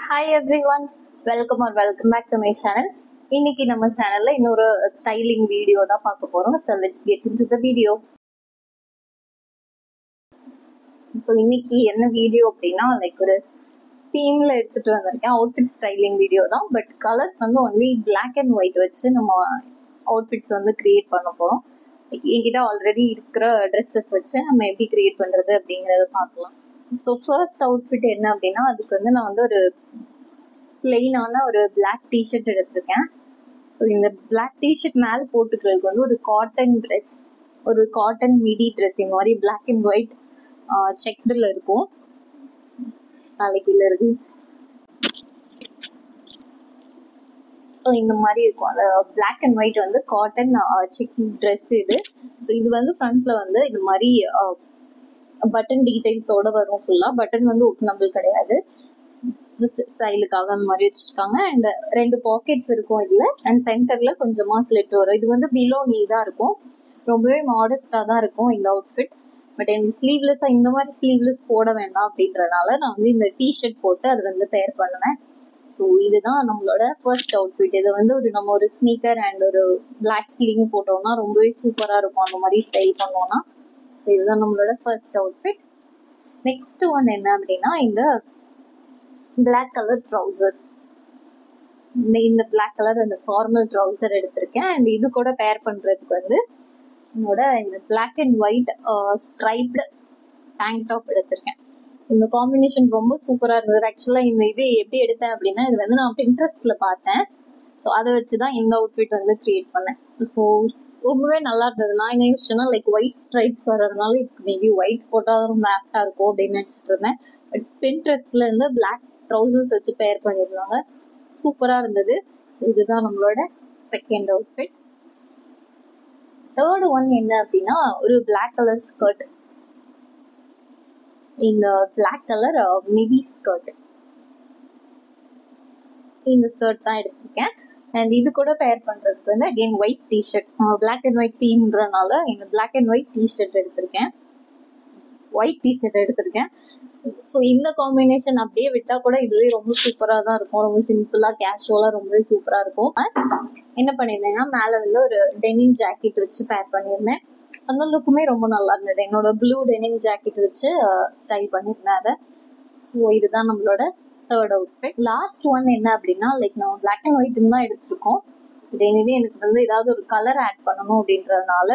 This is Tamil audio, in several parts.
Hi everyone, welcome back to my channel. இன்னைக்கு நம்ம சேனல்ல இன்னொரு ஸ்டைலிங் வீடியோ தான் பார்க்க போறோம். So let's get into the video. So இன்னைக்கு என்ன வீடியோ அப்படின்னா, லைக் ஒரு தீம்ல எடுத்துட்டு வந்திருக்கேன். அவுட்ஃபிட் ஸ்டைலிங் வீடியோ தான், பட் கலர்ஸ் வந்து ஒன்லி பிளாக் அண்ட் ஒயிட் வச்சு நம்ம அவுட்ஃபிட்ஸ் வந்து கிரியேட் பண்ண போறோம். என்கிட்ட ஆல்ரெடி இருக்கிற ட்ரெஸ்ஸஸ் வச்சு நம்ம எப்படி கிரியேட் பண்றது அப்படிங்கறத பார்க்கலாம். ஸோ ஃபர்ஸ்ட் அவுட்ஃபிட் என்ன அப்படின்னா, அதுக்கு வந்து நான் வந்து ஒரு பிளெயினான ஒரு பிளாக் டிஷர்ட் எடுத்திருக்கேன். ஸோ இந்த பிளாக் டிஷர்ட் மேலே போட்டுக்கிறதுக்கு வந்து ஒரு காட்டன் ட்ரெஸ், ஒரு காட்டன் மிடி ட்ரெஸ் இந்த மாதிரி பிளாக் அண்ட் ஒயிட் செக்டில் இருக்கும். நாளைக்கு இல்லை இருக்கு இந்த மாதிரி இருக்கும். அந்த பிளாக் அண்ட் ஒயிட் வந்து காட்டன் செக் ட்ரெஸ் இது. ஸோ இது வந்து ஃப்ரண்ட்ல வந்து இந்த மாதிரி பட்டன் டீடைல்ஸோட வரும். ஃபுல்லா பட்டன் வந்து ஓப்பனபிள் கிடையாது, ஜஸ்ட் ஸ்டைலுக்காக அந்த மாதிரி வச்சிருக்காங்க. அண்ட் 2 பாக்கெட்ஸ் இருக்கும் இதுல. அண்ட் சென்டர்ல கொஞ்சமா ஸ்லிட் வரும். இது வந்து பிலோ நீ தான் இருக்கும். ரொம்பவே மாடஸ்டா தான் இருக்கும் இந்த அவுட்ஃபிட். பட் எனக்கு ஸ்லீவ்லெஸ்ஸா இந்த மாதிரி ஸ்லீவ்லெஸ் போட வேண்டாம் அப்படின்றனால நான் வந்து இந்த டிஷர்ட் போட்டு அது வந்து பேர் பண்ணுவேன். ஸோ இதுதான் நம்மளோட ஃபர்ஸ்ட் அவுட்ஃபிட். இது வந்து நம்ம ஒரு ஸ்னீக்கர் அண்ட் ஒரு பிளாக் ஸ்லீவ் போட்டோம்னா ரொம்பவே சூப்பரா இருக்கும். அந்த மாதிரி ஸ்டைல் பண்ணோம்னா. ஸோ இதுதான் நம்மளோட ஃபர்ஸ்ட் அவுட்ஃபிட். நெக்ஸ்ட் ஒன் என்ன அப்படின்னா, இந்த பிளாக் கலர் ட்ரௌசர்ஸ். இந்த பிளாக் கலர் அந்த ஃபார்மல் ட்ரௌசர் எடுத்திருக்கேன். அண்ட் இது கூட பேர் பண்றதுக்கு வந்து என்னோட இந்த black and white striped tank top எடுத்திருக்கேன். இந்த காம்பினேஷன் ரொம்ப சூப்பரா இருந்தது. ஆக்சுவலா இந்த இது எப்படி எடுத்தேன் அப்படின்னா, இது வந்து நான் பின்ட்ரெஸ்ட்ல பார்த்தேன். ஸோ அதை வச்சுதான் இந்த அவுட்ஃபிட் வந்து கிரியேட் பண்ணேன். ஸோ ரொம்பவே நல்லா இருந்தது. நான் என்ன யோசிச்சேன்னா, லைக் ஒயிட் ஸ்ட்ரைப்ஸ் வர்றதுனால இதுக்கு மேபி ஒயிட் போட்டால் ரொம்ப ஆப்டா இருக்கும் அப்படின்னு நினைச்சிட்டு இருந்தேன். பட் பின்ட்ரெஸ்ட்ல இருந்து பிளாக் ட்ரௌசர்ஸ் வச்சு பேர் பண்ணியிருந்தாங்க. சூப்பரா இருந்தது. ஸோ இதுதான் நம்மளோட செகண்ட் அவுட்ஃபிட். தேர்ட் ஒன் என்ன அப்படின்னா, ஒரு பிளாக் கலர் ஸ்கர்ட். இந்த பிளாக் கலர் மிடி ஸ்கர்ட், இந்த ஸ்கர்ட் தான் எடுத்திருக்கேன். அண்ட் இது கூட பேர் பண்றதுக்கு வந்து again white t-shirt, black and white தீம்ன்றனால இந்த பிளாக் அண்ட் ஒயிட் டிஷர்ட் எடுத்திருக்கேன். ஸோ இந்த காம்பினேஷன் அப்படியே விட்டா கூட இதுவே ரொம்ப சூப்பரா தான் இருக்கும். ரொம்ப சிம்பிளா கேஷுவலா ரொம்பவே சூப்பரா இருக்கும். என்ன பண்ணியிருந்தேன்னா, மேல வந்து ஒரு டெனிம் ஜாக்கெட் வச்சு பேர் பண்ணியிருந்தேன். அந்த லுக்குமே ரொம்ப நல்லா இருந்தது. என்னோட ப்ளூ டெனிம் ஜாக்கெட் வச்சு ஸ்டைல் பண்ணியிருந்தேன் அதை. ஸோ இதுதான் நம்மளோட தேர்ட் அவுட்ஃபிட். லாஸ்ட் ஒன் என்ன அப்படின்னா, லைக் நம்ம பிளாக் அண்ட் ஒயிட்னு தான் எடுத்திருக்கோம். பட் எனிவே எனக்கு வந்து ஏதாவது ஒரு கலர் ஆட் பண்ணணும் அப்படின்றதுனால,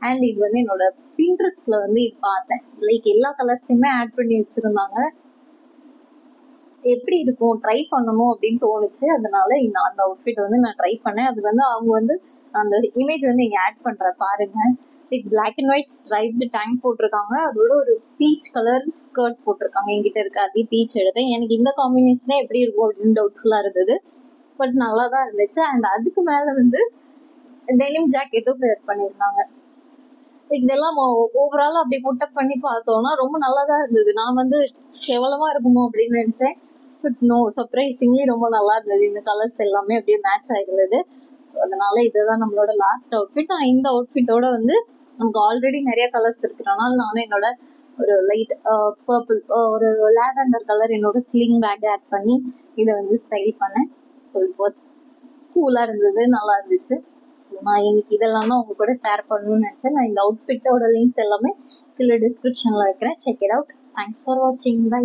அண்ட் இது வந்து என்னோட பின்ட்ரெஸ்ட்ல வந்து இது பார்த்தேன். லைக் எல்லா கலர்ஸுமே ஆட் பண்ணி வச்சிருந்தாங்க. எப்படி இருக்கும் ட்ரை பண்ணணும் அப்படின்னு தோணுச்சு. அதனால அந்த அவுட்ஃபிட் வந்து நான் ட்ரை பண்ணேன். அது வந்து அவங்க வந்து அந்த இமேஜ் வந்து இங்க ஆட் பண்ற பாருங்க. Like black and white striped tank போட்டிருக்காங்க, அதோட ஒரு பீச் கலர் ஸ்கர்ட் போட்டிருக்காங்க. என்கிட்ட இருக்க அதே பீச் எடுத்தேன். எனக்கு இந்த காம்பினேஷனே எப்படி இருக்கும் அப்படின்னு டவுட்ஃபுல்லா இருந்தது. பட் நல்லா தான் இருந்துச்சு. அண்ட் அதுக்கு மேல வந்து டெனிம் ஜாக்கெட்டும் பேர் பண்ணியிருந்தாங்க. இதெல்லாம் ஓவரால் அப்படி புட்டப் பண்ணி பார்த்தோம்னா ரொம்ப நல்லா தான் இருந்தது. நான் வந்து கேவலமா இருக்குமோ அப்படின்னு நினைச்சேன். பட் நோ, சர்ப்ரைசிங்லி ரொம்ப நல்லா இருந்தது. இந்த கலர்ஸ் எல்லாமே அப்படியே மேட்ச் ஆயிருந்தது. ஸோ அதனால இதுதான் நம்மளோட லாஸ்ட் அவுட்ஃபிட். நான் இந்த அவுட்ஃபிட்டோட வந்து நமக்கு ஆல்ரெடி நிறைய கலர்ஸ் இருக்கிறனால நானும் என்னோட ஒரு லைட் பர்பிள், ஒரு லாவெண்டர் கலர் என்னோட ஸ்லிங் பேக் ஆட் பண்ணி இதை வந்து ஸ்டைல் பண்ணேன். ஸோ இட் வாஸ் கூலா இருந்தது, நல்லா இருந்துச்சு. ஸோ நான் இன்னைக்கு இதெல்லாம் தான் உங்க கூட ஷேர் பண்ணணும்னு நினைச்சேன். நான் இந்த அவுட்ஃபிட்டோட லிங்க்ஸ் எல்லாமே கீழே டிஸ்கிரிப்ஷன்ல வைக்கிறேன். Check it out. Thanks for வாட்சிங். பை.